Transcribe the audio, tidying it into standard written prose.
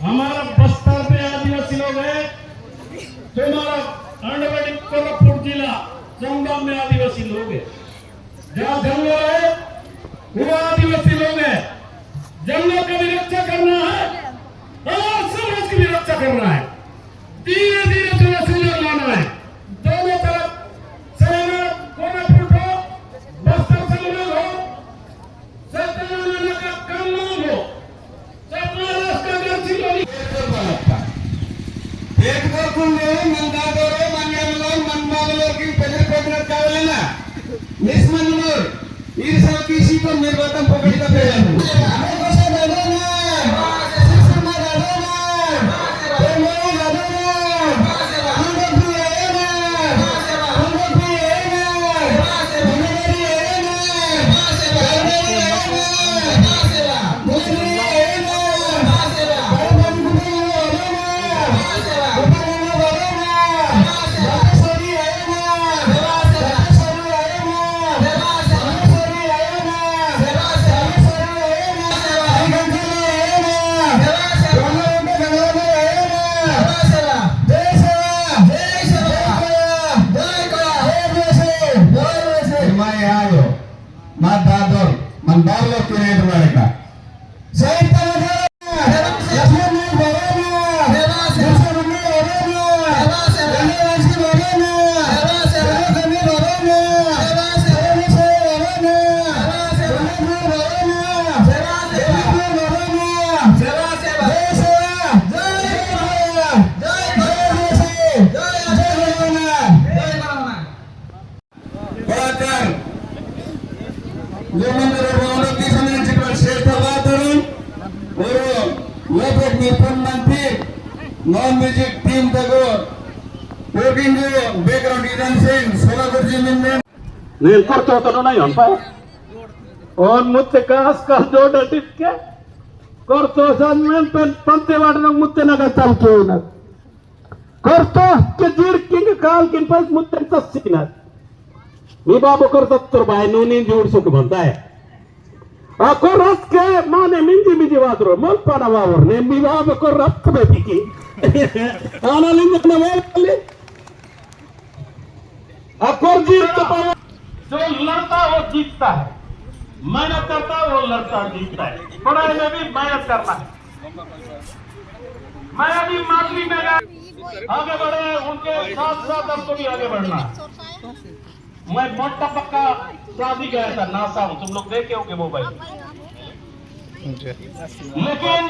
हमारा बस्तर में आदिवासी लोग हैं, तुम्हारा अंडवाड़ी कोल्हापुर जिला चंबा में आदिवासी लोग हैं, जहाँ जंगल है वो आदिवासी लोग हैं। जंगल का भी रक्षा करना है और समाज की भी रक्षा करना है। धीरे धीरे थोड़ा सुधार लाना है। दोनों तरफ सेना कोल्हापुर को बस्तर संगठन हो, सत्याग्रह का काम हो, निर्वाचन पकड़ता mandarlo tiene mereka. Saya non music team tago working background dancing sola kurjimin nen korto to na yon pa on mutte kas kas do datit ke korto san men pante wadna mutte naga talke na korto ke jir king kaal kin pas mutte tasina mi babu korto tur bai nunin jur suk banta hai ako ras ke mane minji wadro mon pana wawor ne mi babu ko rat be tiki आना लिंग अपना वाले अकबर जीतता है, जो लड़ता वो जीतता है, मेहनत करता वो लड़ता जीतता है। पढ़ाई में भी मेहनत करना है। मैं अभी मातली में आगे बढ़े, उनके साथ साथ हमको भी आगे बढ़ना है। मैं मोटा पक्का शादी गया था नासा हूँ, तुम लोग देखे होंगे मोबाइल, लेकिन